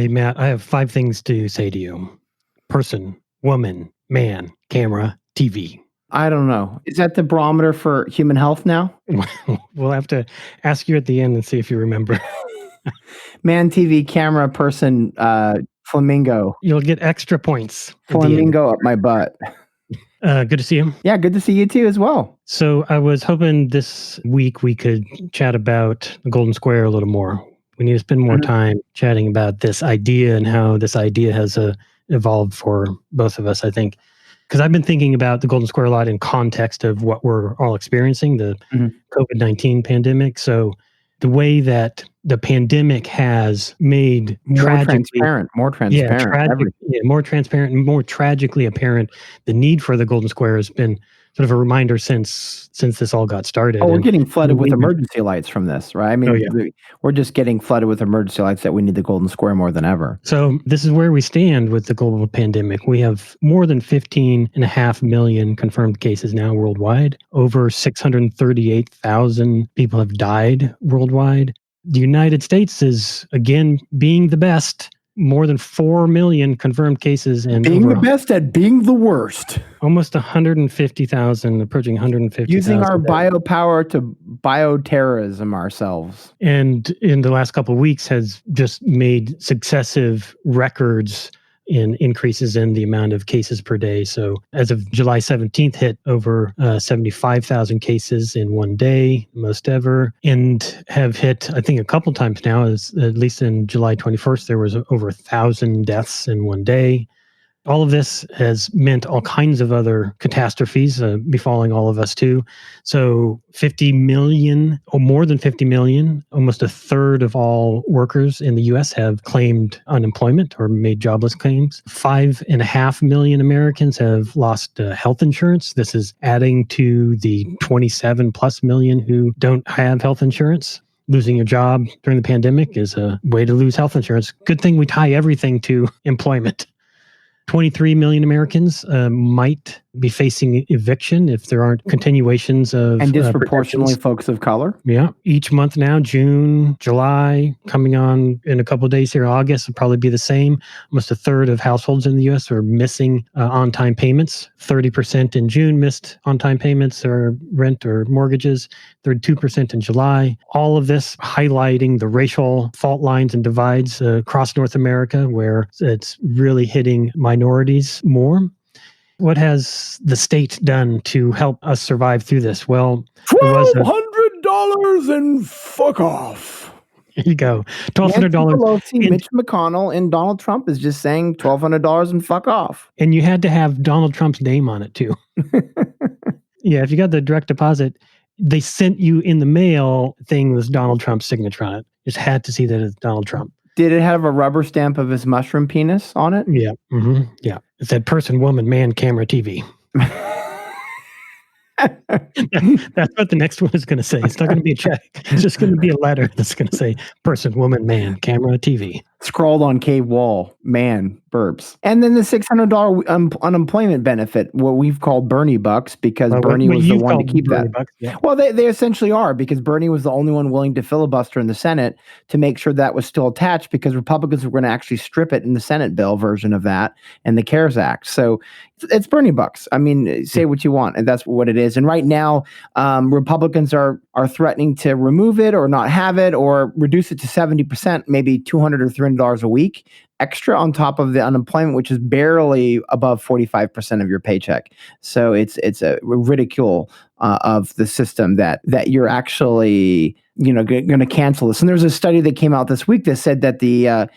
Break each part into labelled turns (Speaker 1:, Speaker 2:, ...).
Speaker 1: Matt, I have 5 things to say to you. Person, woman, man, camera, TV.
Speaker 2: I don't know. Is that the barometer for human health now?
Speaker 1: We'll have to ask you at the end and see if you remember.
Speaker 2: Man, TV, camera, person, flamingo.
Speaker 1: You'll get extra points.
Speaker 2: Flamingo up my butt.
Speaker 1: Good to see you.
Speaker 2: Yeah, good to see you too as well.
Speaker 1: So I was hoping this week we could chat about the Golden Square a little more. We need to spend more time chatting about this idea and how this idea has evolved for both of us, I think. Because I've been thinking about the Golden Square a lot in context of what we're all experiencing, the COVID-19 pandemic. So the way that the pandemic has made
Speaker 2: more transparent,
Speaker 1: more transparent, and more tragically apparent, the need for the Golden Square has been sort of a reminder since this all got started.
Speaker 2: Oh, we're getting flooded with emergency lights from this, right? I mean, we're just getting flooded with emergency lights that we need the Golden Square more than ever.
Speaker 1: So this is where we stand with the global pandemic. We have more than 15.5 million confirmed cases now worldwide. Over 638,000 people have died worldwide. The United States is, again, being the best. More than 4 million confirmed cases. And
Speaker 2: being the best at being the worst.
Speaker 1: Almost 150,000, approaching 150,000.
Speaker 2: Using our biopower to bioterrorism ourselves.
Speaker 1: And in the last couple of weeks has just made successive records in increases in the amount of cases per day. So as of July 17th, hit over 75,000 cases in one day, most ever, and have hit, I think, a couple times now, at least in July 21st, there was over 1,000 deaths in one day. All of this has meant all kinds of other catastrophes befalling all of us too. So 50 million, or more than 50 million, almost a third of all workers in the US have claimed unemployment or made jobless claims. 5.5 million Americans have lost health insurance. This is adding to the 27 plus million who don't have health insurance. Losing your job during the pandemic is a way to lose health insurance. Good thing we tie everything to employment. 23 million Americans might be facing eviction if there aren't continuations of...
Speaker 2: And disproportionately folks of color.
Speaker 1: Yeah. Each month now, June, July, coming on in a couple of days here, August will probably be the same. Almost a third of households in the U.S. are missing on-time payments. 30% in June missed on-time payments or rent or mortgages. 32% in July. All of this highlighting the racial fault lines and divides across North America, where it's really hitting minorities more. What has the state done to help us survive through this? Well,
Speaker 2: $1,200 and fuck off.
Speaker 1: Here you go. $1,200.
Speaker 2: Mitch McConnell and Donald Trump is just saying $1,200 and fuck off.
Speaker 1: And you had to have Donald Trump's name on it too. Yeah, if you got the direct deposit, they sent you in the mail thing with Donald Trump's signature on it. You just had to see that it's Donald Trump.
Speaker 2: Did it have a rubber stamp of his mushroom penis on it?
Speaker 1: Yeah. Yeah. It said person, woman, man, camera, TV. That's what the next one is going to say. It's not going to be a check. It's just going to be a letter that's going to say person, woman, man, camera, TV.
Speaker 2: Scrawled on cave wall, man, burps. And then the $600 unemployment benefit, what we've called Bernie bucks, because Bernie was the one to keep that.
Speaker 1: Bucks, yeah.
Speaker 2: Well, they essentially are, because Bernie was the only one willing to filibuster in the Senate to make sure that was still attached, because Republicans were going to actually strip it in the Senate bill version of that and the CARES Act. So it's Bernie bucks. I mean, say what you want, and that's what it is. And right now, Republicans are threatening to remove it or not have it or reduce it to 70%, maybe $200 or $300 a week extra on top of the unemployment, which is barely above 45% of your paycheck. So it's a ridicule of the system that you're actually going to cancel this. And there's a study that came out this week that said that the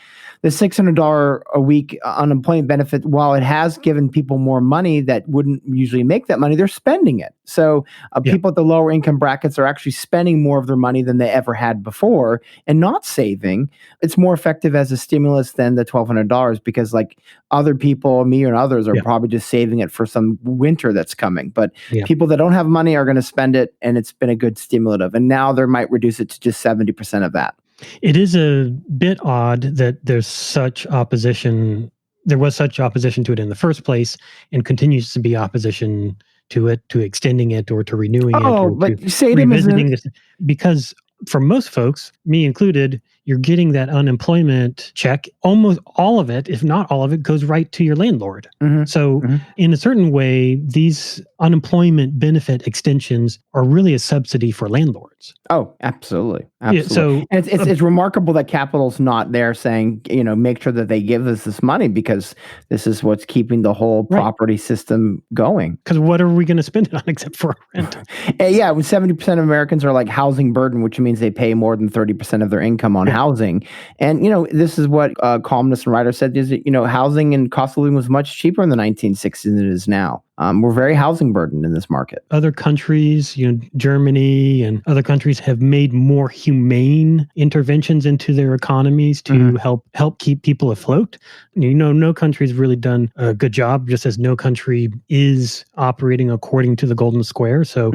Speaker 2: $600 a week unemployment benefit, while it has given people more money that wouldn't usually make that money, they're spending it. So people at the lower income brackets are actually spending more of their money than they ever had before and not saving. It's more effective as a stimulus than the $1,200, because like other people, me and others, are probably just saving it for some winter that's coming. But people that don't have money are going to spend it, and it's been a good stimulative. And now they might reduce it to just 70% of that.
Speaker 1: It is a bit odd that there's such opposition. There was such opposition to it in the first place, and continues to be opposition to it, to extending it, or to renewing it, or
Speaker 2: but
Speaker 1: to
Speaker 2: say
Speaker 1: revisiting this. Because for most folks, me included, you're getting that unemployment check. Almost all of it, if not all of it, goes right to your landlord. So in a certain way, these unemployment benefit extensions are really a subsidy for landlords.
Speaker 2: Oh, absolutely.
Speaker 1: Yeah, so
Speaker 2: and it's remarkable that capital's not there saying, make sure that they give us this money because this is what's keeping the whole property system going.
Speaker 1: Because what are we going to spend it on except for rent?
Speaker 2: Yeah, when 70% of Americans are like housing burden, which means they pay more than 30% of their income on housing. And, this is what columnist and writer said is that, housing and cost of living was much cheaper in the 1960s than it is now. We're very housing burdened in this market.
Speaker 1: Other countries, Germany and other countries have made more humane interventions into their economies to help keep people afloat. No country's really done a good job, just as no country is operating according to the Golden Square. So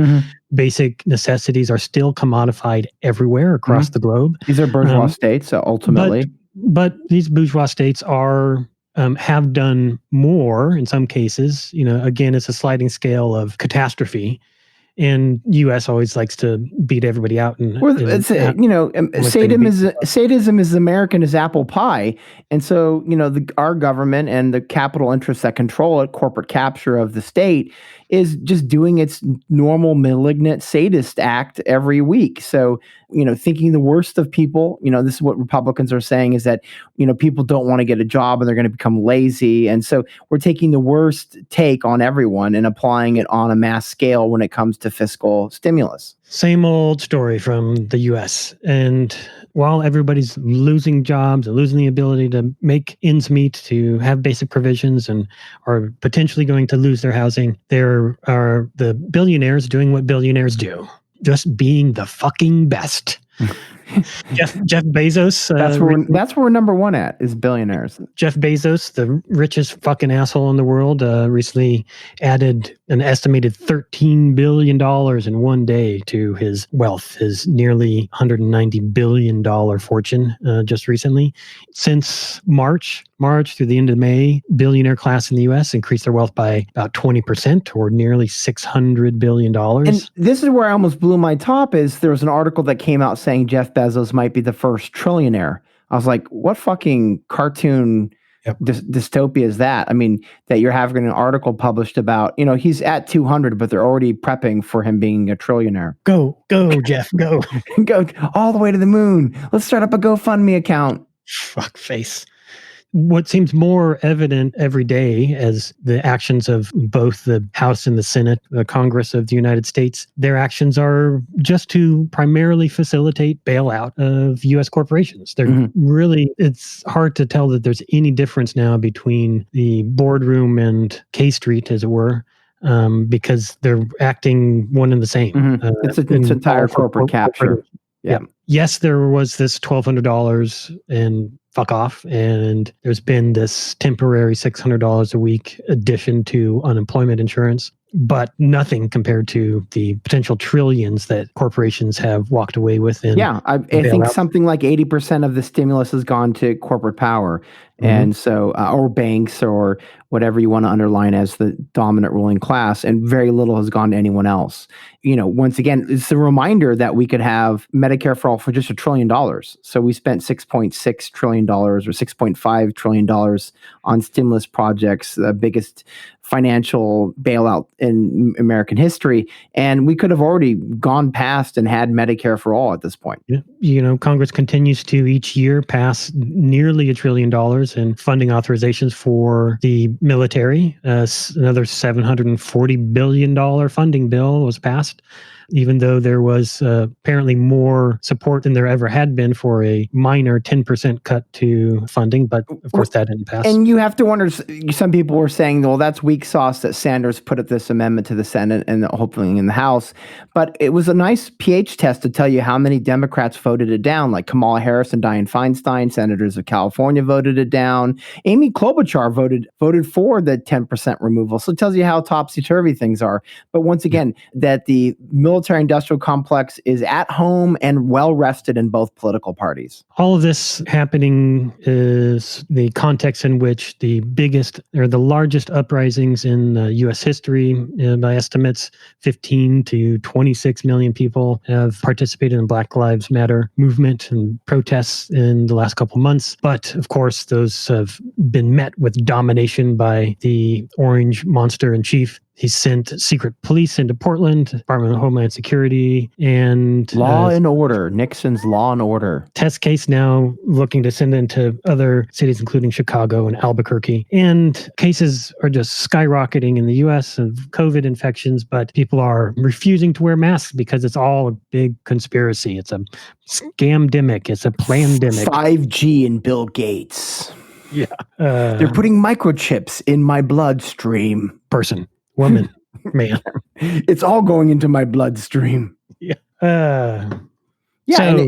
Speaker 1: basic necessities are still commodified everywhere across the globe.
Speaker 2: These are bourgeois states, ultimately.
Speaker 1: But these bourgeois states are have done more in some cases. Again, it's a sliding scale of catastrophe. And U.S. always likes to beat everybody out.
Speaker 2: Sadism is American as apple pie. And so, our government and the capital interests that control it, corporate capture of the state, is just doing its normal malignant sadist act every week. So, thinking the worst of people, this is what Republicans are saying is that, people don't want to get a job and they're going to become lazy. And so we're taking the worst take on everyone and applying it on a mass scale when it comes to fiscal stimulus.
Speaker 1: Same old story from the U.S. And while everybody's losing jobs and losing the ability to make ends meet, to have basic provisions, and are potentially going to lose their housing, there are the billionaires doing what billionaires do, just being the fucking best. Jeff Bezos.
Speaker 2: That's where we're number one at, is billionaires.
Speaker 1: Jeff Bezos, the richest fucking asshole in the world, recently added an estimated $13 billion in one day to his wealth, his nearly $190 billion fortune just recently. Since March through the end of May, billionaire class in the U.S. increased their wealth by about 20%, or nearly $600 billion.
Speaker 2: And this is where I almost blew my top. Is there was an article that came out saying Jeff Bezos might be the first trillionaire. I was like, what fucking cartoon dystopia is that? I mean, that you're having an article published about, he's at 200, but they're already prepping for him being a trillionaire.
Speaker 1: Go, Jeff, go.
Speaker 2: Go all the way to the moon. Let's start up a GoFundMe account.
Speaker 1: Fuck face. What seems more evident every day as the actions of both the House and the Senate, the Congress of the United States, their actions are just to primarily facilitate bailout of U.S. corporations. They're really, it's hard to tell that there's any difference now between the boardroom and K Street, as it were, because they're acting one and the same.
Speaker 2: It's entire corporate capture.
Speaker 1: Yeah. Yes, there was this $1,200 and fuck off. And there's been this temporary $600 a week addition to unemployment insurance, but nothing compared to the potential trillions that corporations have walked away with.
Speaker 2: I think something like 80% of the stimulus has gone to corporate power. And so, or banks, or whatever you want to underline as the dominant ruling class, and very little has gone to anyone else. Once again, it's a reminder that we could have Medicare for all for just $1 trillion. So we spent $6.6 trillion or $6.5 trillion on stimulus projects, the biggest financial bailout in American history. And we could have already gone past and had Medicare for all at this point.
Speaker 1: Congress continues to each year pass nearly $1 trillion in funding authorizations for the military. Another $740 billion funding bill was passed, even though there was apparently more support than there ever had been for a minor 10% cut to funding. But of course, that didn't pass.
Speaker 2: And you have to wonder, some people were saying, well, that's weak sauce that Sanders put at this amendment to the Senate and hopefully in the House. But it was a nice pH test to tell you how many Democrats voted it down, like Kamala Harris and Dianne Feinstein, senators of California, voted it down. Amy Klobuchar voted for the 10% removal. So it tells you how topsy-turvy things are. But once again, that the military-industrial complex is at home and well-rested in both political parties.
Speaker 1: All of this happening is the context in which the biggest or the largest uprisings in U.S. history, by estimates, 15 to 26 million people have participated in Black Lives Matter movement and protests in the last couple of months. But of course, those have been met with domination by the orange monster in chief. He sent secret police into Portland, Department of Homeland Security, and
Speaker 2: Law and order, Nixon's law and order.
Speaker 1: Test case now looking to send into other cities, including Chicago and Albuquerque. And cases are just skyrocketing in the U.S. of COVID infections, but people are refusing to wear masks because it's all a big conspiracy. It's a scamdemic. It's a plandemic.
Speaker 2: 5G and Bill Gates.
Speaker 1: Yeah.
Speaker 2: They're putting microchips in my bloodstream.
Speaker 1: Person. Woman, man,
Speaker 2: it's all going into my bloodstream.
Speaker 1: Yeah,
Speaker 2: and
Speaker 1: what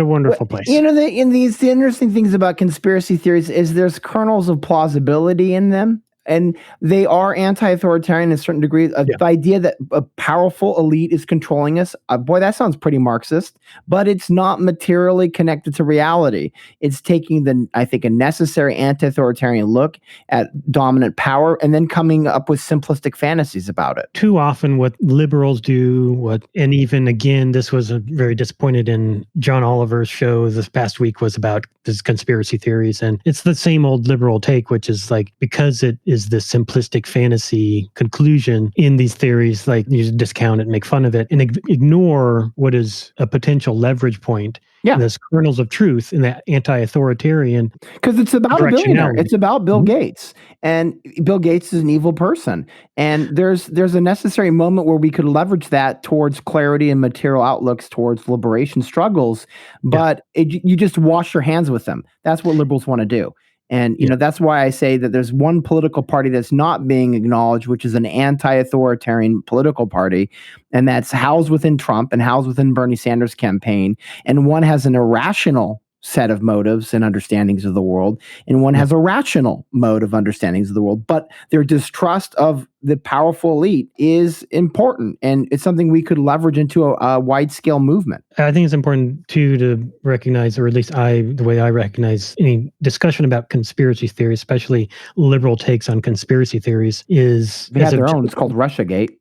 Speaker 1: a wonderful place.
Speaker 2: You know, the interesting things about conspiracy theories is there's kernels of plausibility in them. And they are anti-authoritarian in a certain degree. The idea that a powerful elite is controlling us, boy, that sounds pretty Marxist, but it's not materially connected to reality. It's taking a necessary anti-authoritarian look at dominant power and then coming up with simplistic fantasies about it.
Speaker 1: Too often what liberals do, and even again, this was very disappointed in John Oliver's show this past week, was about this conspiracy theories. And it's the same old liberal take, which is like, because it is this simplistic fantasy conclusion in these theories, like you discount it, make fun of it, and ignore what is a potential leverage point. Yeah, there's kernels of truth in that anti-authoritarian.
Speaker 2: Because it's about a billionaire. It's about Bill Gates, and Bill Gates is an evil person. And there's a necessary moment where we could leverage that towards clarity and material outlooks towards liberation struggles. But you just wash your hands with them. That's what liberals want to do. And, you know, that's why I say that there's one political party that's not being acknowledged, which is an anti-authoritarian political party. And that's housed within Trump and housed within Bernie Sanders' campaign. And one has an irrational set of motives and understandings of the world, and one has a rational mode of understandings of the world. But their distrust of the powerful elite is important, and it's something we could leverage into a wide-scale movement.
Speaker 1: I think it's important, too, to recognize, or at least the way I recognize any discussion about conspiracy theories, especially liberal takes on conspiracy theories, is...
Speaker 2: They have their own. It's called Russiagate.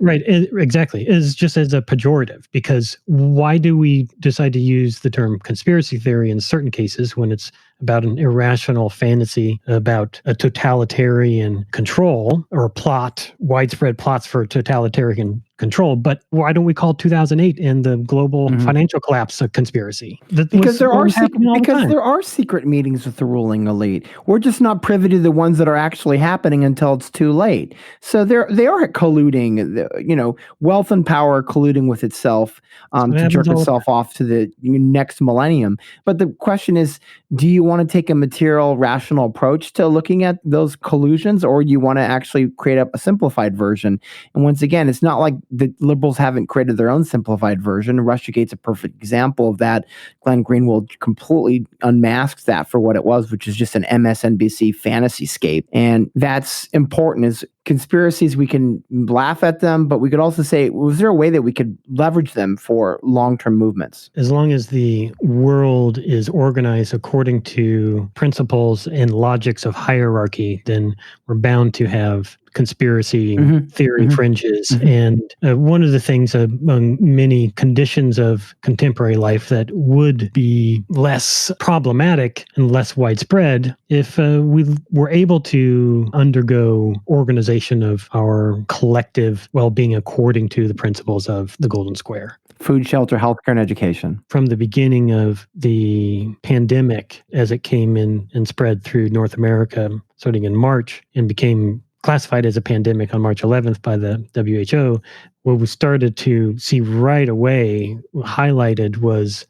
Speaker 1: Right, exactly. Is just as a pejorative, because why do we decide to use the term conspiracy theory in certain cases when it's about an irrational fantasy about a totalitarian control or a plot, widespread plots for totalitarian control? But why don't we call 2008 and the global financial collapse a conspiracy?
Speaker 2: Because there are secret meetings with the ruling elite. We're just not privy to the ones that are actually happening until it's too late. So they are colluding, you know, wealth and power colluding with itself to jerk itself off to the next millennium. But the question is, do you want to take a material, rational approach to looking at those collusions, or do you want to actually create a simplified version? And once again, it's not like the liberals haven't created their own simplified version. Russiagate's a perfect example of that. Glenn Greenwald completely unmasks that for what it was, which is just an MSNBC fantasy scape. And that's important. Is conspiracies, we can laugh at them, but we could also say, was there a way that we could leverage them for long-term movements?
Speaker 1: As long as the world is organized according to principles and logics of hierarchy, then we're bound to have conspiracy theory fringes. And one of the things among many conditions of contemporary life that would be less problematic and less widespread if we were able to undergo organization of our collective well-being according to the principles of the Golden Square.
Speaker 2: Food, shelter, healthcare, and education.
Speaker 1: From the beginning of the pandemic, as it came in and spread through North America, starting in March, and became classified as a pandemic on March 11th by the WHO, what we started to see right away highlighted was,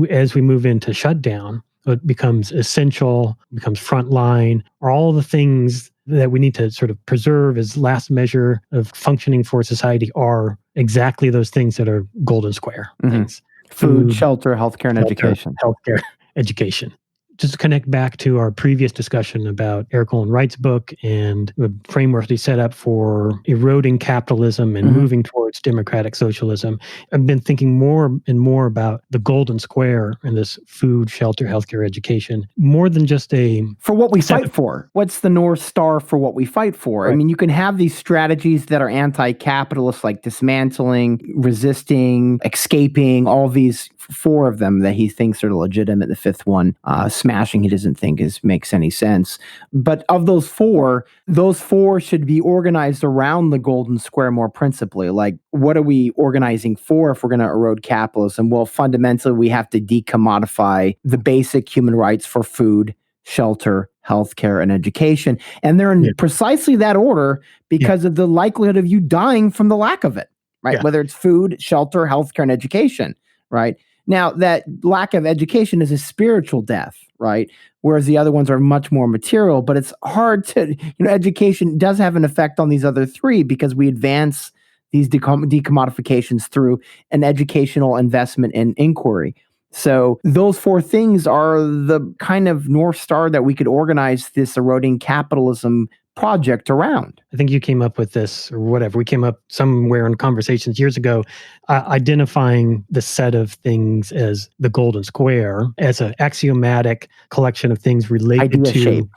Speaker 1: as we move into shutdown, it becomes essential, becomes frontline, are all the things that we need to sort of preserve as last measure of functioning for society are exactly those things that are golden square things.
Speaker 2: Food, shelter, healthcare, and education.
Speaker 1: Healthcare, education. just to connect back to our previous discussion about Eric Olin Wright's book and the framework he set up for eroding capitalism and moving towards democratic socialism, I've been thinking more and more about the golden square in this food, shelter, healthcare, education, more than just
Speaker 2: for what we fight for. What's the North Star for what we fight for? Right. I mean, you can have these strategies that are anti-capitalist, like dismantling, resisting, escaping, all these 4 of them that he thinks are legitimate. The 5th one, smashing, he doesn't think makes any sense. But of those 4 should be organized around the golden square more principally. Like, what are we organizing for if we're going to erode capitalism? Well, fundamentally, we have to decommodify the basic human rights for food, shelter, healthcare, and education. And they're in precisely that order because of the likelihood of you dying from the lack of it, right? Whether it's food, shelter, healthcare, and education, right? Now, that lack of education is a spiritual death, right? Whereas the other ones are much more material, but it's hard to, education does have an effect on these other 3 because we advance these decommodifications through an educational investment and inquiry. So those 4 things are the kind of North Star that we could organize this eroding capitalism project around.
Speaker 1: I think you came up with this, or whatever. We came up somewhere in conversations years ago, identifying the set of things as the golden square, as an axiomatic collection of things related to
Speaker 2: shape.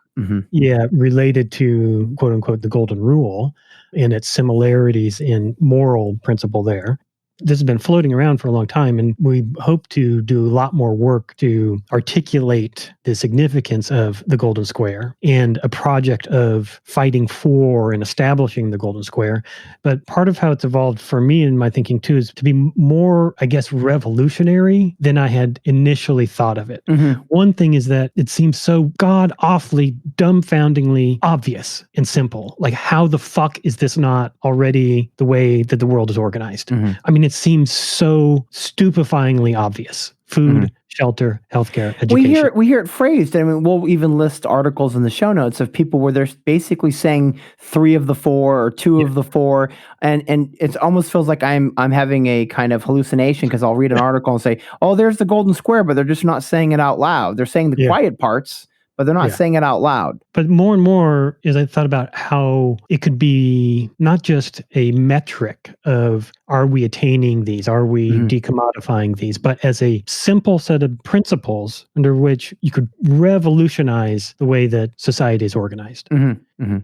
Speaker 1: Related to quote unquote the golden rule and its similarities in moral principle there. This has been floating around for a long time, and we hope to do a lot more work to articulate the significance of the Golden Square and a project of fighting for and establishing the Golden Square. But part of how it's evolved for me in my thinking too is to be more, I guess, revolutionary than I had initially thought of it. One thing is that it seems so god-awfully, dumbfoundingly obvious and simple. Like, how the fuck is this not already the way that the world is organized? I mean, it seems so stupefyingly obvious. Food, shelter, healthcare, education.
Speaker 2: We hear it phrased. I mean, we'll even list articles in the show notes of people where they're basically saying 3 of the 4 or 2 of the 4, and it almost feels like I'm having a kind of hallucination because I'll read an article and say, "Oh, there's the golden square," but they're just not saying it out loud. They're saying the quiet parts, but they're not saying it out loud.
Speaker 1: But more and more, as I thought about how it could be not just a metric of are we attaining these, are we decommodifying these, but as a simple set of principles under which you could revolutionize the way that society is organized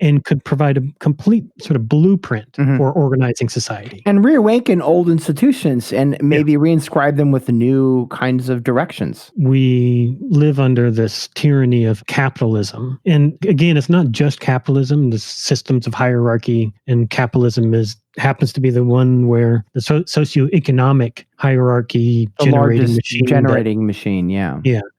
Speaker 1: and could provide a complete sort of blueprint for organizing society.
Speaker 2: And reawaken old institutions and maybe reinscribe them with new kinds of directions.
Speaker 1: We live under this tyranny of capitalism. And again, it's not just capitalism, the systems of hierarchy, and capitalism happens to be the one where the socioeconomic hierarchy generating machine,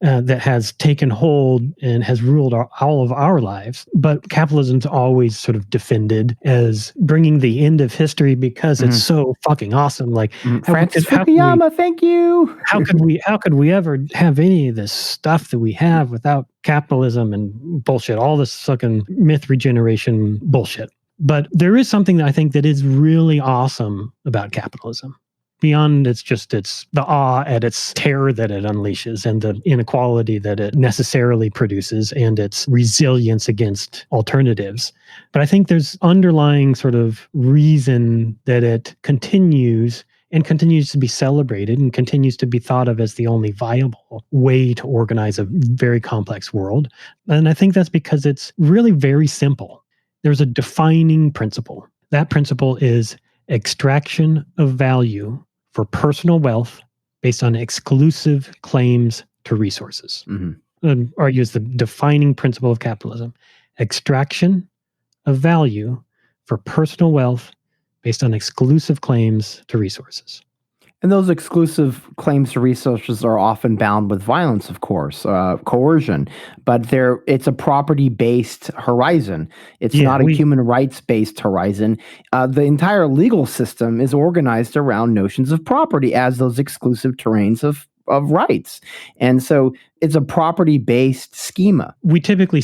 Speaker 1: that has taken hold and has ruled all of our lives. But capitalism's always sort of defended as bringing the end of history because it's so fucking awesome. Like
Speaker 2: Francis Fukuyama, thank you.
Speaker 1: How could we ever have any of this stuff that we have without capitalism and bullshit? All this fucking myth regeneration bullshit. But there is something that I think that is really awesome about capitalism. Beyond it's the awe at its terror that it unleashes and the inequality that it necessarily produces and its resilience against alternatives. But I think there's underlying sort of reason that it continues to be celebrated and continues to be thought of as the only viable way to organize a very complex world. And I think that's because it's really very simple. There's a defining principle. That principle is extraction of value for personal wealth based on exclusive claims to resources. Argues the defining principle of capitalism. Extraction of value for personal wealth based on exclusive claims to resources.
Speaker 2: And those exclusive claims to resources are often bound with violence, of course, coercion, but it's a property-based horizon. It's not a human rights-based horizon. The entire legal system is organized around notions of property as those exclusive terrains of rights. And so it's a property-based schema.
Speaker 1: We typically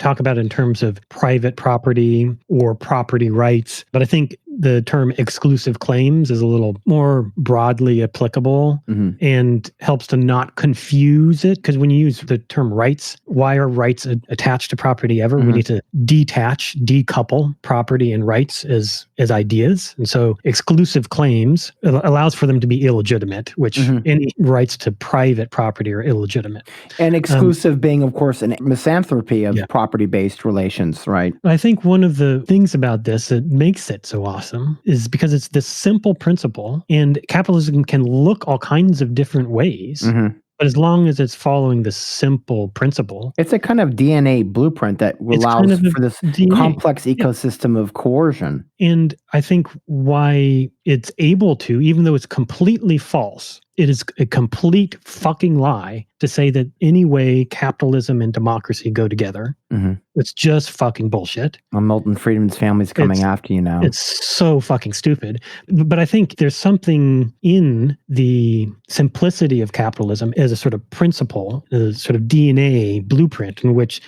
Speaker 1: talk about it in terms of private property or property rights. But I think the term exclusive claims is a little more broadly applicable and helps to not confuse it. Because when you use the term rights, why are rights attached to property ever? We need to decouple property and rights as ideas. And so exclusive claims allows for them to be illegitimate, which any rights to private property are illegitimate.
Speaker 2: And exclusive being, of course, a misanthropy of property-based relations, right?
Speaker 1: I think one of the things about this that makes it so awesome is because it's this simple principle, and capitalism can look all kinds of different ways. But as long as it's following the simple principle,
Speaker 2: it's a kind of DNA blueprint that allows for this complex ecosystem of coercion.
Speaker 1: And I think why it's able to, even though it's completely false, it is a complete fucking lie to say that any way capitalism and democracy go together. It's just fucking bullshit.
Speaker 2: Well, Milton Friedman's family's coming after you now.
Speaker 1: It's so fucking stupid. But I think there's something in the simplicity of capitalism as a sort of principle, a sort of DNA blueprint in which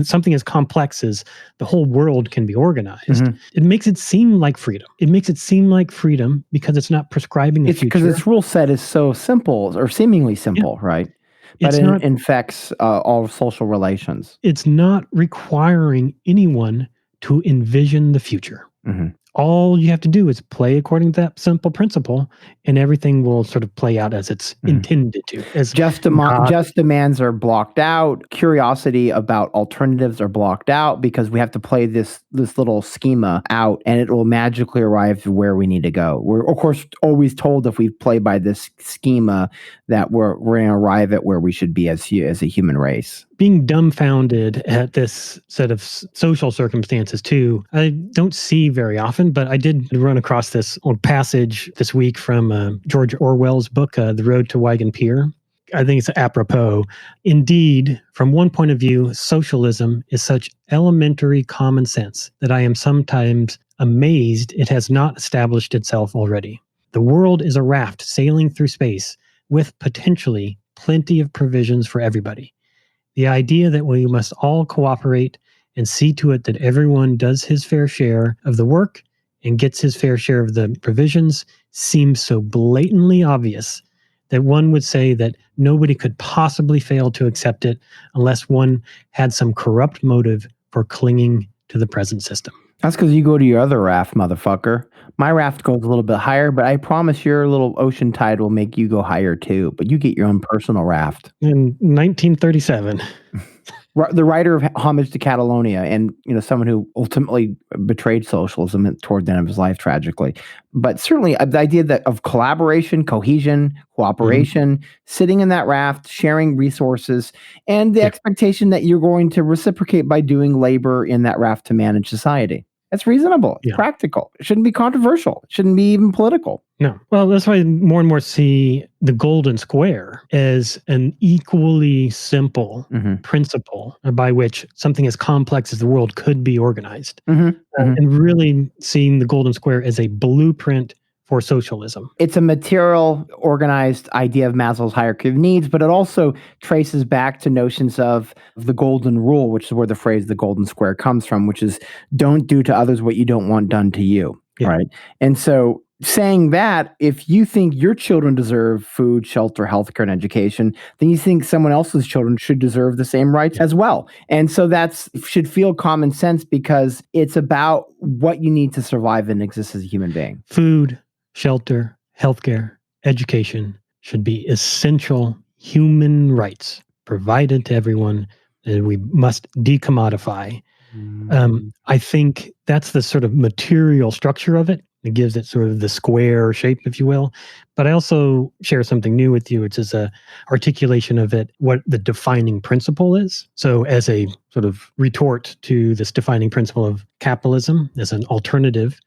Speaker 1: something as complex as the whole world can be organized. It makes it seem like freedom. It makes it seem like freedom because it's not prescribing a future.
Speaker 2: Because its rule set is so simple, or seemingly simple, right? But it infects all social relations.
Speaker 1: It's not requiring anyone to envision the future. All you have to do is play according to that simple principle, and everything will sort of play out as it's intended to.
Speaker 2: Just demands are blocked out. Curiosity about alternatives are blocked out because we have to play this little schema out, and it will magically arrive to where we need to go. We're, of course, always told if we play by this schema that we're going to arrive at where we should be as a human race.
Speaker 1: Being dumbfounded at this set of social circumstances, too, I don't see very often, but I did run across this old passage this week from George Orwell's book, The Road to Wigan Pier. I think it's apropos. Indeed, from one point of view, socialism is such elementary common sense that I am sometimes amazed it has not established itself already. The world is a raft sailing through space with potentially plenty of provisions for everybody. The idea that we must all cooperate and see to it that everyone does his fair share of the work and gets his fair share of the provisions seems so blatantly obvious that one would say that nobody could possibly fail to accept it unless one had some corrupt motive for clinging to the present system.
Speaker 2: That's because you go to your other raft, motherfucker. My raft goes a little bit higher, but I promise your little ocean tide will make you go higher too. But you get your own personal raft.
Speaker 1: In 1937.
Speaker 2: The writer of Homage to Catalonia, and someone who ultimately betrayed socialism toward the end of his life, tragically. But certainly the idea of collaboration, cohesion, cooperation, sitting in that raft, sharing resources, and the expectation that you're going to reciprocate by doing labor in that raft to manage society. It's reasonable. It's practical. It shouldn't be controversial. It shouldn't be even political.
Speaker 1: No. Well, that's why more and more see the golden square as an equally simple principle by which something as complex as the world could be organized. And really seeing the golden square as a blueprint for socialism.
Speaker 2: It's a material, organized idea of Maslow's hierarchy of needs, but it also traces back to notions of the golden rule, which is where the phrase the golden square comes from, which is don't do to others what you don't want done to you, right? And so saying that, if you think your children deserve food, shelter, healthcare, and education, then you think someone else's children should deserve the same rights as well. And so that should feel common sense because it's about what you need to survive and exist as a human being.
Speaker 1: Food, shelter, healthcare, education should be essential human rights provided to everyone that we must decommodify. I think that's the sort of material structure of it. It gives it sort of the square shape, if you will. But I also share something new with you, which is a articulation of it, what the defining principle is. So as a sort of retort to this defining principle of capitalism as an alternative,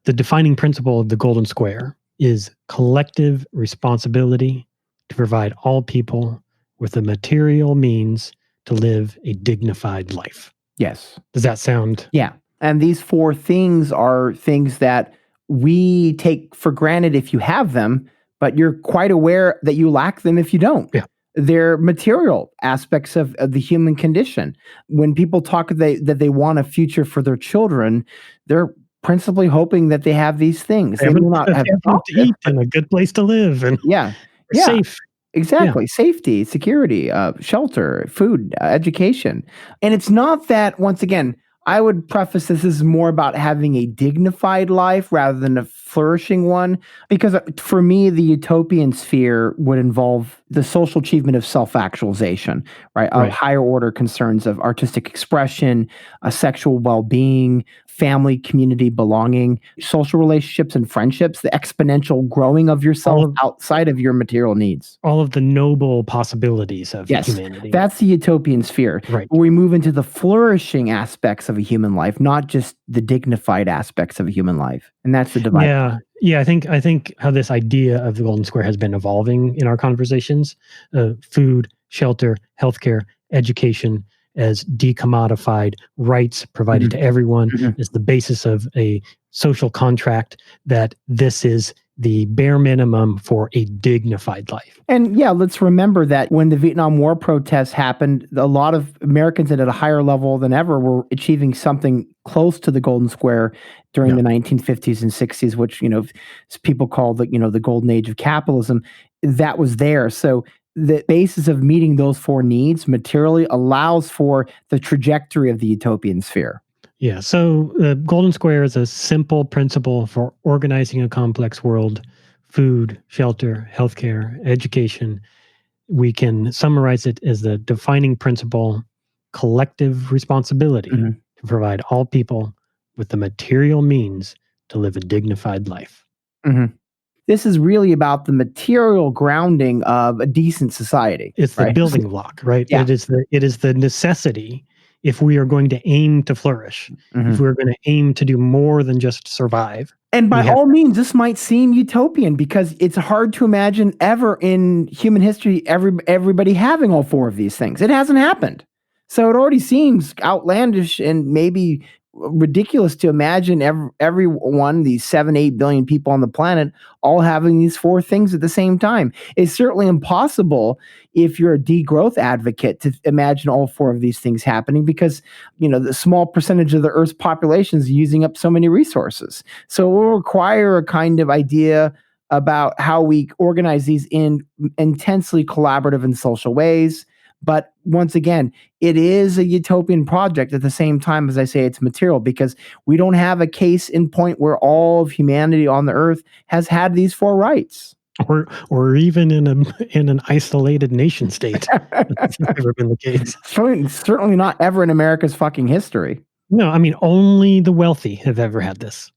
Speaker 1: the defining principle of the golden square is collective responsibility to provide all people with the material means to live a dignified life.
Speaker 2: Yes.
Speaker 1: Does that sound?
Speaker 2: Yeah. And these four things are things that we take for granted if you have them, but you're quite aware that you lack them if you don't.
Speaker 1: Yeah.
Speaker 2: They're material aspects of the human condition. When people talk that they want a future for their children, they're principally hoping that they have these things. They will not have
Speaker 1: to eat and a good place to live and
Speaker 2: yeah, yeah.
Speaker 1: safe.
Speaker 2: Exactly. Safety, security, shelter, food, education. And it's not that, once again, I would preface this is more about having a dignified life rather than a flourishing one. Because for me, the utopian sphere would involve the social achievement of self-actualization, right? Of higher order concerns of artistic expression, sexual well-being, family, community, belonging, social relationships and friendships, the exponential growing of yourself outside of your material needs.
Speaker 1: All of the noble possibilities of humanity.
Speaker 2: That's the utopian sphere.
Speaker 1: Right.
Speaker 2: Where we move into the flourishing aspects of a human life, not just the dignified aspects of a human life. And that's the divide.
Speaker 1: Yeah. I think how this idea of the golden square has been evolving in our conversations, food, shelter, healthcare, education, as decommodified rights provided to everyone is the basis of a social contract, that this is the bare minimum for a dignified life.
Speaker 2: And yeah, let's remember that when the Vietnam War protests happened, a lot of Americans at a higher level than ever were achieving something close to the golden square during the 1950s and 60s, which, people call the golden age of capitalism. That was there. So the basis of meeting those four needs materially allows for the trajectory of the utopian sphere.
Speaker 1: Yeah, so the golden square is a simple principle for organizing a complex world: food, shelter, healthcare, education. We can summarize it as the defining principle, collective responsibility to provide all people with the material means to live a dignified life.
Speaker 2: This is really about the material grounding of a decent society.
Speaker 1: It's the building block, right? Yeah. It is the necessity if we are going to aim to flourish, if we're going to aim to do more than just survive.
Speaker 2: And by all means, this might seem utopian because it's hard to imagine ever in human history everybody having all four of these things. It hasn't happened. So it already seems outlandish and maybe ridiculous to imagine everyone, these 7-8 billion people on the planet, all having these four things at the same time. It's certainly impossible if you're a degrowth advocate to imagine all four of these things happening because, the small percentage of the Earth's population is using up so many resources. So it will require a kind of idea about how we organize these in intensely collaborative and social ways. But once again, it is a utopian project at the same time as I say it's material, because we don't have a case in point where all of humanity on the earth has had these four rights.
Speaker 1: Or even in an isolated nation state. That's never been the case.
Speaker 2: Certainly not ever in America's fucking history.
Speaker 1: No, I mean, only the wealthy have ever had this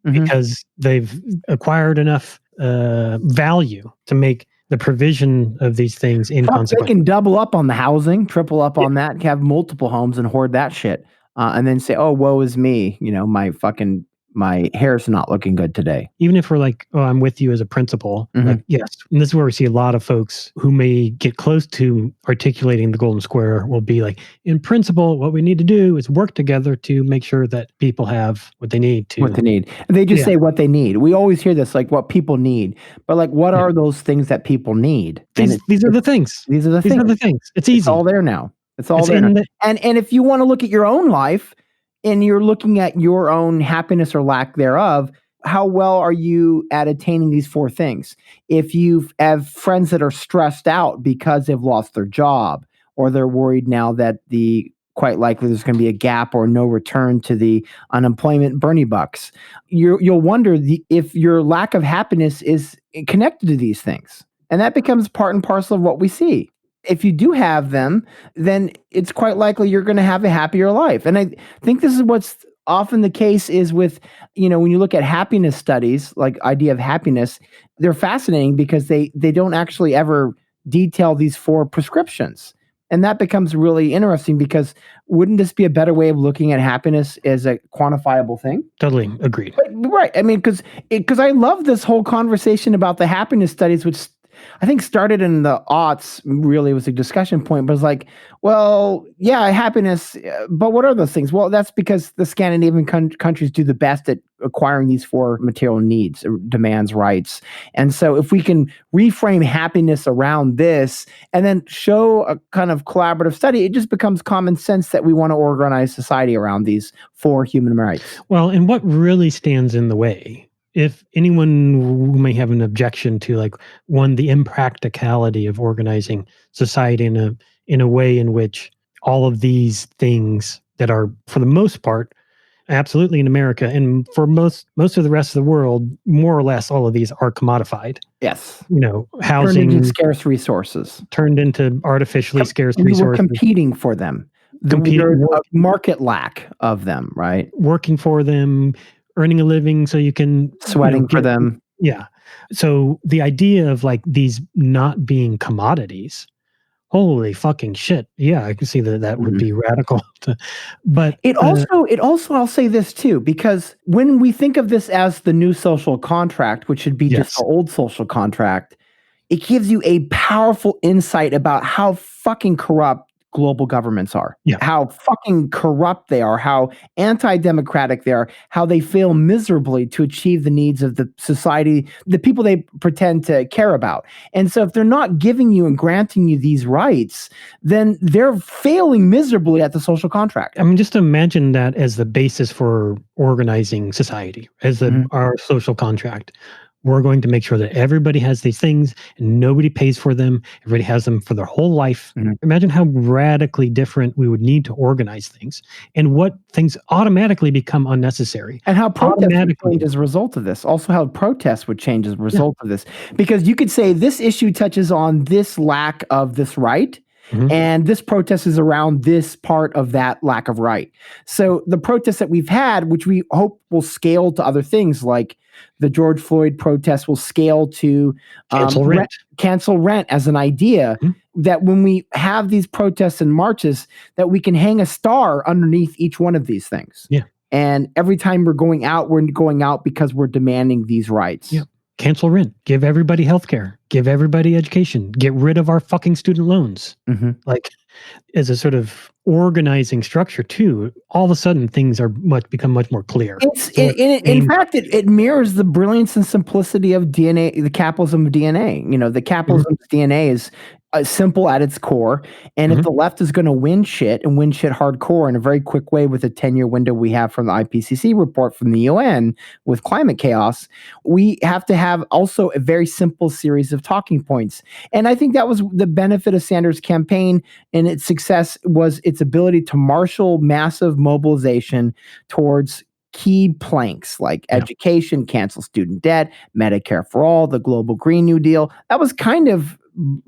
Speaker 1: because they've acquired enough value to make the provision of these things inconsequential.
Speaker 2: They can double up on the housing, triple up on that, have multiple homes and hoard that shit. And then say, oh, woe is me. My hair's not looking good today.
Speaker 1: Even if we're like, oh, I'm with you as a principle. Like, yes. And this is where we see a lot of folks who may get close to articulating the golden square will be like, in principle, what we need to do is work together to make sure that people have what they need to.
Speaker 2: What they need. And they just say what they need. We always hear this, like what people need. But like, what are those things that people need?
Speaker 1: These are the things.
Speaker 2: These are the things.
Speaker 1: It's easy.
Speaker 2: It's all there now. It's all there now. And if you want to look at your own life, and you're looking at your own happiness or lack thereof, how well are you at attaining these four things? If you have friends that are stressed out because they've lost their job, or they're worried now that quite likely there's going to be a gap or no return to the unemployment Bernie bucks, you'll wonder if your lack of happiness is connected to these things. And that becomes part and parcel of what we see. If you do have them, then it's quite likely you're going to have a happier life. And I think this is what's often the case is with, when you look at happiness studies, like idea of happiness, they're fascinating because they don't actually ever detail these four prescriptions. And that becomes really interesting because wouldn't this be a better way of looking at happiness as a quantifiable thing?
Speaker 1: Totally agreed.
Speaker 2: Right. I mean, because I love this whole conversation about the happiness studies, which I think started in the aughts, really was a discussion point, but it's like, well, yeah, happiness, but what are those things? Well, that's because the Scandinavian countries do the best at acquiring these four material needs, demands, rights. And so if we can reframe happiness around this and then show a kind of collaborative study, it just becomes common sense that we want to organize society around these four human rights.
Speaker 1: Well, and what really stands in the way, if anyone who may have an objection to, like, one, the impracticality of organizing society in a way in which all of these things that are, for the most part, absolutely in America, and for most of the rest of the world, more or less all of these are commodified.
Speaker 2: Yes.
Speaker 1: Housing
Speaker 2: turned into scarce resources.
Speaker 1: Turned into artificially scarce
Speaker 2: and
Speaker 1: resources.
Speaker 2: We were competing for them. There's a market lack of them, right?
Speaker 1: Working for them, earning a living so you can...
Speaker 2: Sweating for them.
Speaker 1: Yeah. So the idea of, like, these not being commodities, holy fucking shit. Yeah, I can see that would be radical. But
Speaker 2: it also, I'll say this too, because when we think of this as the new social contract, which should be just the old social contract, it gives you a powerful insight about how fucking corrupt global governments are, how fucking corrupt they are, how anti-democratic they are, how they fail miserably to achieve the needs of the society, the people they pretend to care about. And so if they're not giving you and granting you these rights, then they're failing miserably at the social contract.
Speaker 1: I mean, just imagine that as the basis for organizing society, as our social contract. We're going to make sure that everybody has these things and nobody pays for them. Everybody has them for their whole life. Imagine how radically different we would need to organize things, and what things automatically become unnecessary.
Speaker 2: And how protests would change as a result of this. Also how protests would change as a result of this. Because you could say this issue touches on this lack of this right, and this protest is around this part of that lack of right. So the protests that we've had, which we hope will scale to other things, like the George Floyd protest will scale to cancel rent as an idea, that when we have these protests and marches, that we can hang a star underneath each one of these things.
Speaker 1: Yeah.
Speaker 2: And every time we're going out because we're demanding these rights.
Speaker 1: Yeah. Cancel rent, give everybody healthcare, give everybody education, get rid of our fucking student loans. Like, as a sort of organizing structure too, all of a sudden things are become much more clear.
Speaker 2: In fact, it mirrors the brilliance and simplicity of DNA, the capitalism of DNA. The capitalism of DNA is simple at its core. And if the left is going to win shit hardcore in a very quick way with a 10-year window we have from the IPCC report from the UN with climate chaos, we have to have also a very simple series of talking points. And I think that was the benefit of Sanders' campaign, and its success was its ability to marshal massive mobilization towards key planks like education, cancel student debt, Medicare for all, the global Green New Deal. That was kind of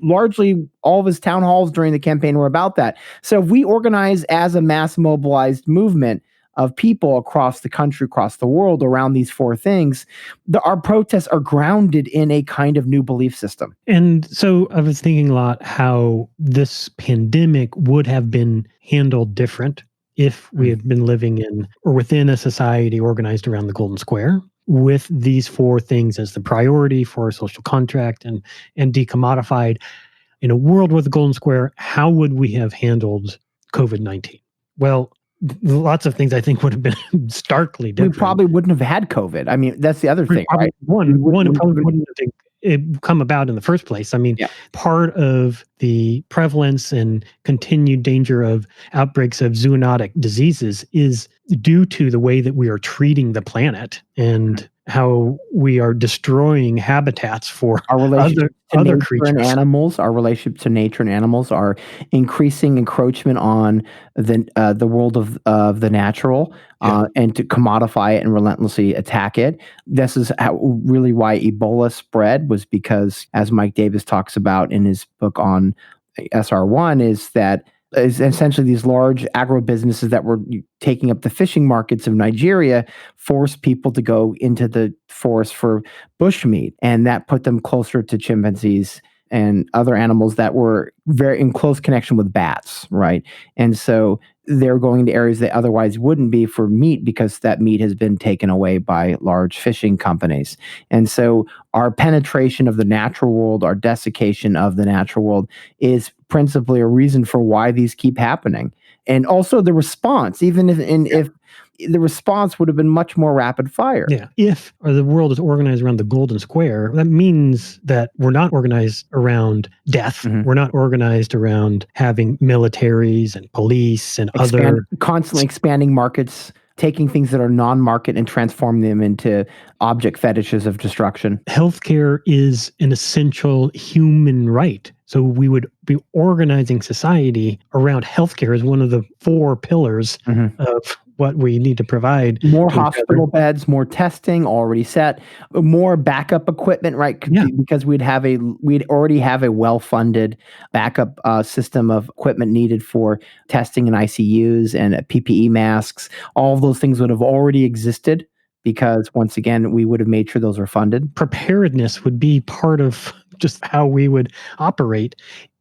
Speaker 2: largely all of his town halls during the campaign were about that. So if we organize as a mass mobilized movement of people across the country, across the world around these four things, our protests are grounded in a kind of new belief system.
Speaker 1: And so I was thinking a lot how this pandemic would have been handled different if we had been living in or within a society organized around the Golden Square, with these four things as the priority for a social contract and decommodified. In a world with the Golden Square, how would we have handled COVID-19? Well, lots of things I think would have been starkly different.
Speaker 2: We probably wouldn't have had COVID. I mean, that's the other thing, right?
Speaker 1: One, it probably wouldn't have come about in the first place. I mean, part of the prevalence and continued danger of outbreaks of zoonotic diseases is due to the way that we are treating the planet and how we are destroying habitats for
Speaker 2: our relationship
Speaker 1: other creatures
Speaker 2: and animals. Our relationship to nature and animals are increasing encroachment on the world of the natural, and to commodify it and relentlessly attack it. This is really why Ebola spread, was because, as Mike Davis talks about in his book on SR1, is essentially these large agro-businesses that were taking up the fishing markets of Nigeria forced people to go into the forest for bushmeat, and that put them closer to chimpanzees and other animals that were very in close connection with bats, right? And so they're going to areas that otherwise wouldn't be for meat because that meat has been taken away by large fishing companies. And so our penetration of the natural world, our desiccation of the natural world is principally a reason for why these keep happening. And also the response, even if the response would have been much more rapid fire.
Speaker 1: Yeah. If the world is organized around the golden square, that means that we're not organized around death. We're not organized around having militaries and police and other
Speaker 2: constantly expanding markets, taking things that are non-market and transforming them into object fetishes of destruction.
Speaker 1: Healthcare is an essential human right. So we would be organizing society around healthcare as one of the 4 pillars of what we need to provide.
Speaker 2: More hospital beds, more testing already set, more backup equipment, right?
Speaker 1: Yeah.
Speaker 2: Because we'd already have a well-funded backup system of equipment needed for testing in ICUs and PPE masks. All of those things would have already existed because, once again, we would have made sure those were funded.
Speaker 1: Preparedness would be part of just how we would operate.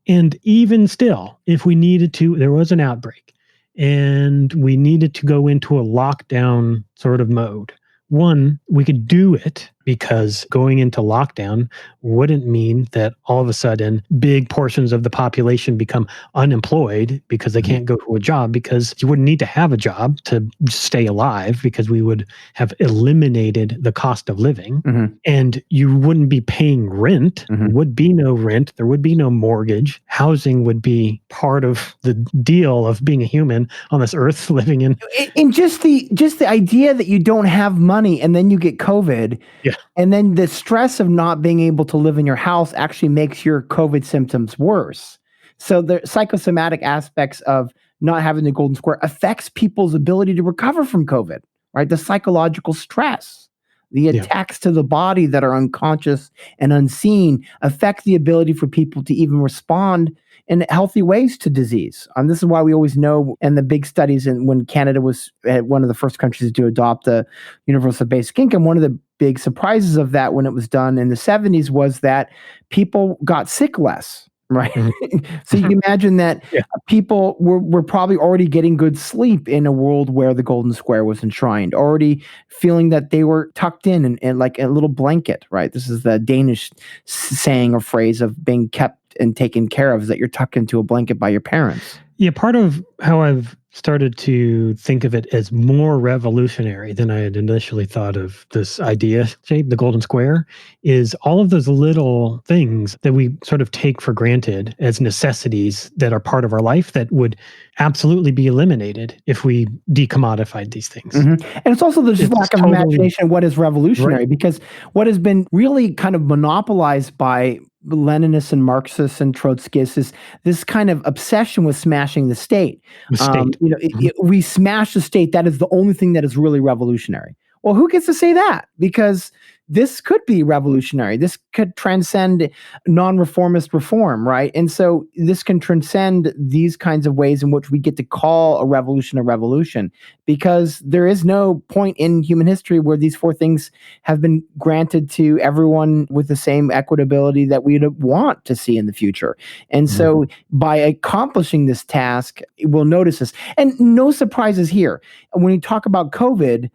Speaker 1: And even still, if we needed to, there was an outbreak and we needed to go into a lockdown sort of mode. One, we could do it because going into lockdown wouldn't mean that all of a sudden big portions of the population become unemployed because they can't go to a job, because you wouldn't need to have a job to stay alive because we would have eliminated the cost of living and you wouldn't be paying rent. There would be no rent. There would be no mortgage. Housing would be part of the deal of being a human on this earth living in.
Speaker 2: And just the idea that you don't have money and then you get COVID.
Speaker 1: Yeah.
Speaker 2: And then the stress of not being able to live in your house actually makes your COVID symptoms worse. So the psychosomatic aspects of not having the golden square affects people's ability to recover from COVID, right? The psychological stress, the attacks to the body that are unconscious and unseen affect the ability for people to even respond in healthy ways to disease. This is why we always know in the big studies, and when Canada was one of the first countries to adopt the universal basic income, one of the big surprises of that when it was done in the 70s was that people got sick less, right? So you can imagine that people were probably already getting good sleep in a world where the golden square was enshrined, already feeling that they were tucked in like a little blanket, right? This is the Danish saying or phrase of being kept and taken care of, is that you're tucked into a blanket by your parents.
Speaker 1: Yeah, part of how I've started to think of it as more revolutionary than I had initially thought of this idea, the golden square, is all of those little things that we sort of take for granted as necessities that are part of our life that would absolutely be eliminated if we decommodified these things.
Speaker 2: And it's also the lack of imagination of what is revolutionary, because what has been really kind of monopolized by Leninists and Marxists and Trotskyists is this kind of obsession with smashing the state. We smash the state. That is the only thing that is really revolutionary. Well, who gets to say that? Because this could be revolutionary. This could transcend non-reformist reform, right? And so this can transcend these kinds of ways in which we get to call a revolution, because there is no point in human history where these 4 things have been granted to everyone with the same equitability that we'd want to see in the future. And so by accomplishing this task, we'll notice this. And no surprises here. When you talk about COVID,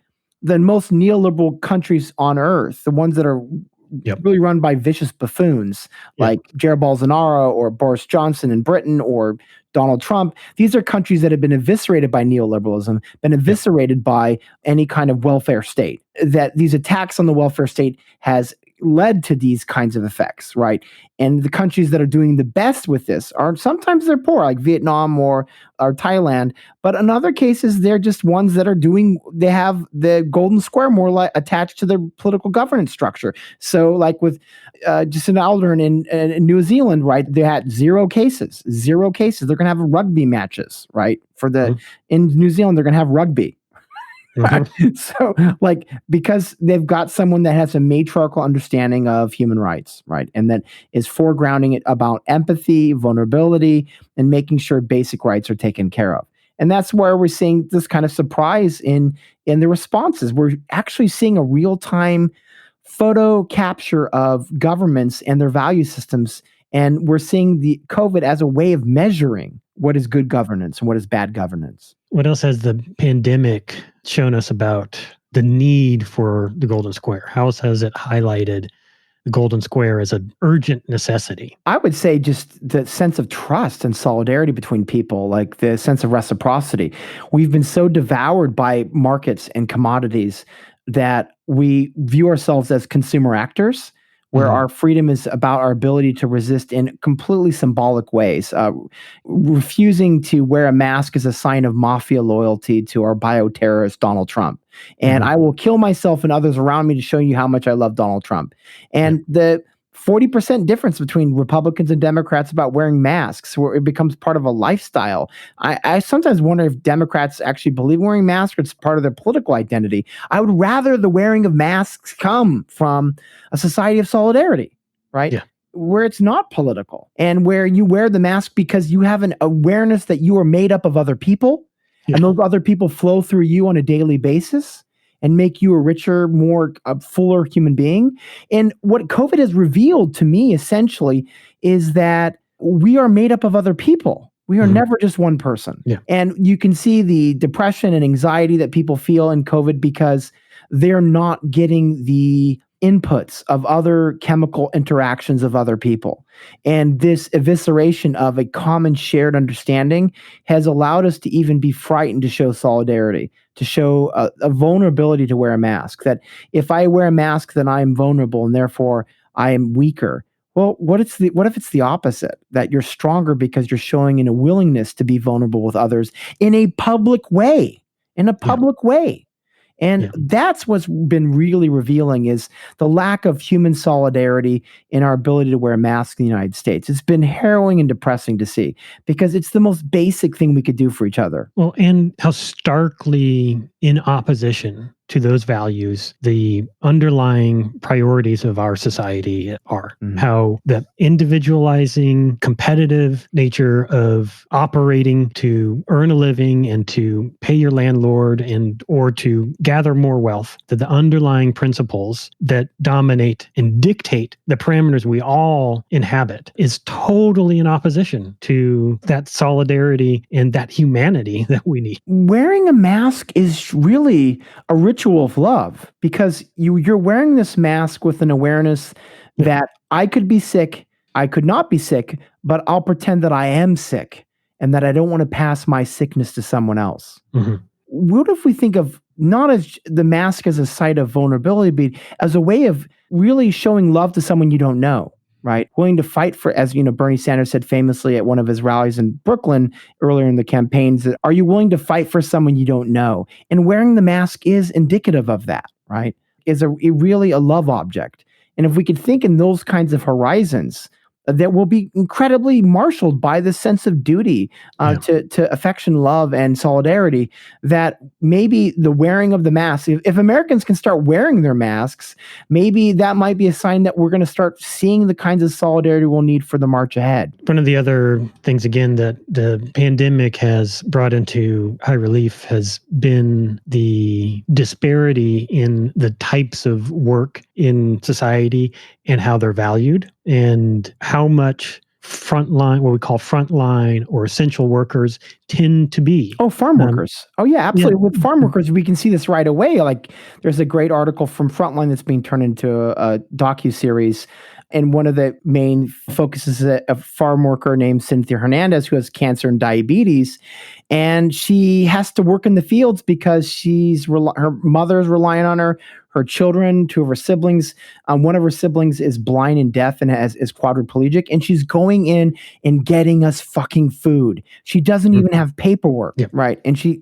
Speaker 2: the most neoliberal countries on earth, the ones that are really run by vicious buffoons like Jair Bolsonaro or Boris Johnson in Britain or Donald Trump, these are countries that have been eviscerated by neoliberalism, been eviscerated by any kind of welfare state. That these attacks on the welfare state has led to these kinds of effects, right? And the countries that are doing the best with this are sometimes they're poor, like Vietnam or Thailand, but in other cases they're just ones that are they have the golden square more attached to their political governance structure. So like with Jacinda Ardern in New Zealand, right? They had 0 cases. They're going to have rugby matches, right? In New Zealand, they're going to have rugby. So, like, because they've got someone that has a matriarchal understanding of human rights, right? And that is foregrounding it about empathy, vulnerability, and making sure basic rights are taken care of. And that's where we're seeing this kind of surprise in the responses. We're actually seeing a real-time photo capture of governments and their value systems And we're seeing the COVID as a way of measuring what is good governance and what is bad governance.
Speaker 1: What else has the pandemic shown us about the need for the Golden Square? How else has it highlighted the Golden Square as an urgent necessity?
Speaker 2: I would say just the sense of trust and solidarity between people, like the sense of reciprocity. We've been so devoured by markets and commodities that we view ourselves as consumer actors, where our freedom is about our ability to resist in completely symbolic ways. Refusing to wear a mask is a sign of mafia loyalty to our bioterrorist Donald Trump. And I will kill myself and others around me to show you how much I love Donald Trump. And the 40% difference between Republicans and Democrats about wearing masks, where it becomes part of a lifestyle. I sometimes wonder if Democrats actually believe wearing masks or it's part of their political identity. I would rather the wearing of masks come from a society of solidarity, right?
Speaker 1: Yeah.
Speaker 2: Where it's not political and where you wear the mask because you have an awareness that you are made up of other people and those other people flow through you on a daily basis and make you a richer, more fuller human being. And what COVID has revealed to me essentially is that we are made up of other people. We are never just one person.
Speaker 1: Yeah.
Speaker 2: And you can see the depression and anxiety that people feel in COVID because they're not getting the inputs of other chemical interactions of other people. And this evisceration of a common shared understanding has allowed us to even be frightened to show solidarity, to show a vulnerability to wear a mask. That if I wear a mask, then I am vulnerable and therefore I am weaker. Well, what if it's the opposite? That you're stronger because you're showing a willingness to be vulnerable with others in a public way, And that's what's been really revealing is the lack of human solidarity in our ability to wear a mask in the United States. It's been harrowing and depressing to see because it's the most basic thing we could do for each other.
Speaker 1: Well, and how starkly in opposition to those values, the underlying priorities of our society are. How the individualizing, competitive nature of operating to earn a living and to pay your landlord or to gather more wealth, that the underlying principles that dominate and dictate the parameters we all inhabit is totally in opposition to that solidarity and that humanity that we need.
Speaker 2: Wearing a mask is really a ritual of love because you're wearing this mask with an awareness that I could be sick, I could not be sick, but I'll pretend that I am sick and that I don't want to pass my sickness to someone else. What if we think of not as the mask as a site of vulnerability, but as a way of really showing love to someone you don't know? Right, willing to fight for, as Bernie Sanders said famously at one of his rallies in Brooklyn earlier in the campaigns, that are you willing to fight for someone you don't know? And wearing the mask is indicative of that, right? Is really a love object. And if we could think in those kinds of horizons, that will be incredibly marshaled by this sense of duty to affection, love, and solidarity, that maybe the wearing of the mask, if Americans can start wearing their masks, maybe that might be a sign that we're going to start seeing the kinds of solidarity we'll need for the march ahead.
Speaker 1: One of the other things, again, that the pandemic has brought into high relief has been the disparity in the types of work in society and how they're valued, and how much frontline, what we call frontline or essential workers, tend to be.
Speaker 2: Oh, farm workers. Oh, yeah, absolutely. With farm workers, we can see this right away. Like, there's a great article from Frontline that's being turned into a docuseries. And one of the main focuses is a farm worker named Cynthia Hernandez who has cancer and diabetes. And she has to work in the fields because her mother is relying on her. Her children, two of her siblings, one of her siblings is blind and deaf and is quadriplegic, and she's going in and getting us fucking food. She doesn't even have paperwork, right? And she,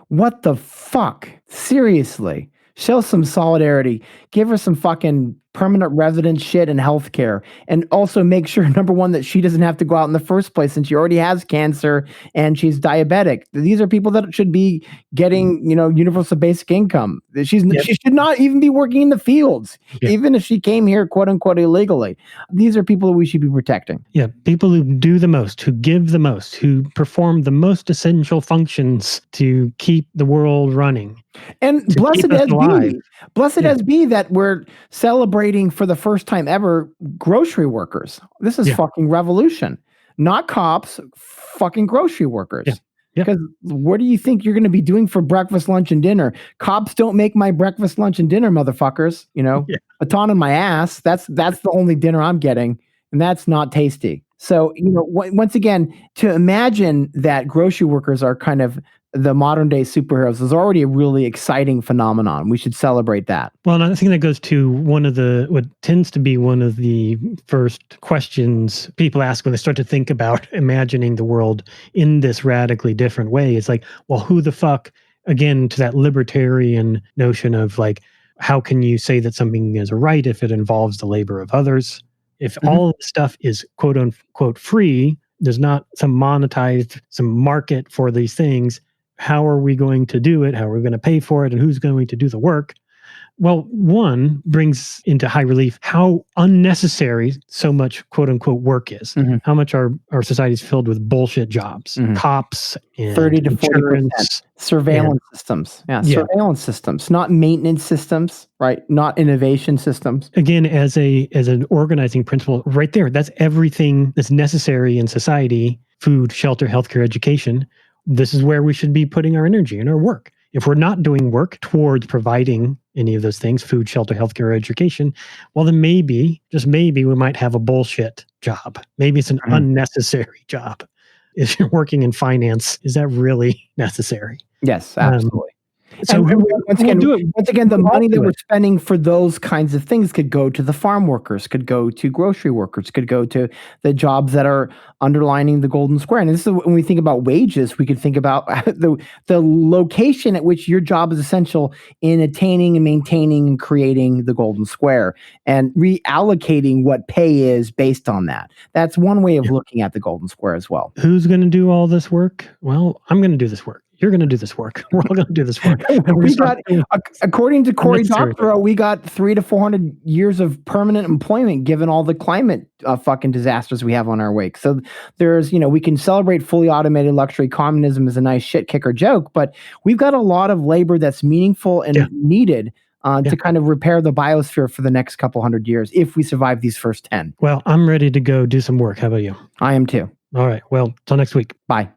Speaker 2: what the fuck? Seriously, show some solidarity. Give her some fucking permanent resident shit and healthcare, and also make sure, number one, that she doesn't have to go out in the first place since she already has cancer and she's diabetic. These are people that should be getting, universal basic income. She should not even be working in the fields, even if she came here, quote unquote, illegally. These are people that we should be protecting.
Speaker 1: Yeah, people who do the most, who give the most, who perform the most essential functions to keep the world running.
Speaker 2: And
Speaker 1: to
Speaker 2: blessed
Speaker 1: keep us
Speaker 2: as
Speaker 1: alive. Yeah.
Speaker 2: as be that we're celebrating for the first time ever grocery workers. This is
Speaker 1: Yeah.
Speaker 2: fucking revolution. Not cops, fucking grocery workers.
Speaker 1: Yeah. Yeah.
Speaker 2: Because what do you think you're going to be doing for breakfast, lunch, and dinner? Cops don't make my breakfast, lunch, and dinner, motherfuckers. You know,
Speaker 1: Yeah.
Speaker 2: baton on my ass. That's the only dinner I'm getting, and that's not tasty. So, you know, once again, to imagine that grocery workers are kind of the modern day superheroes is already a really exciting phenomenon. We should celebrate that.
Speaker 1: Well, and I think that goes to what tends to be one of the first questions people ask when they start to think about imagining the world in this radically different way. It's like, well, who the fuck, again, to that libertarian notion of like, how can you say that something is a right if it involves the labor of others? If all of the stuff is quote unquote free, there's not some monetized, some market for these things. How are we going to do it? How are we going to pay for it? And who's going to do the work? Well, one brings into high relief how unnecessary so much quote unquote work is. How much our society is filled with bullshit jobs, cops, and
Speaker 2: 30 to 40%
Speaker 1: insurance,
Speaker 2: surveillance systems. Yeah, surveillance systems, not maintenance systems, right? Not innovation systems.
Speaker 1: Again, as an organizing principle, right there, that's everything that's necessary in society: food, shelter, healthcare, education. This is where we should be putting our energy and our work. If we're not doing work towards providing any of those things, food, shelter, healthcare, education, well, then maybe, just maybe, we might have a bullshit job. Maybe it's an unnecessary job. If you're working in finance, is that really necessary?
Speaker 2: Yes, absolutely.
Speaker 1: So
Speaker 2: once again, the money that we're spending for those kinds of things could go to the farm workers, could go to grocery workers, could go to the jobs that are underlining the golden square. And this is when we think about wages, we could think about the location at which your job is essential in attaining and maintaining and creating the golden square and reallocating what pay is based on that. That's one way of looking at the golden square as well.
Speaker 1: Who's going to do all this work? Well, I'm going to do this work. You're going to do this work. We're all going to do this work.
Speaker 2: According to Cory Doctorow, we got 300 to 400 years of permanent employment given all the climate fucking disasters we have on our wake. So there's, we can celebrate fully automated luxury communism as a nice shit kicker joke, but we've got a lot of labor that's meaningful and needed to kind of repair the biosphere for the next couple hundred years if we survive these first 10.
Speaker 1: Well, I'm ready to go do some work. How about you?
Speaker 2: I am too.
Speaker 1: All right. Well, till next week.
Speaker 2: Bye.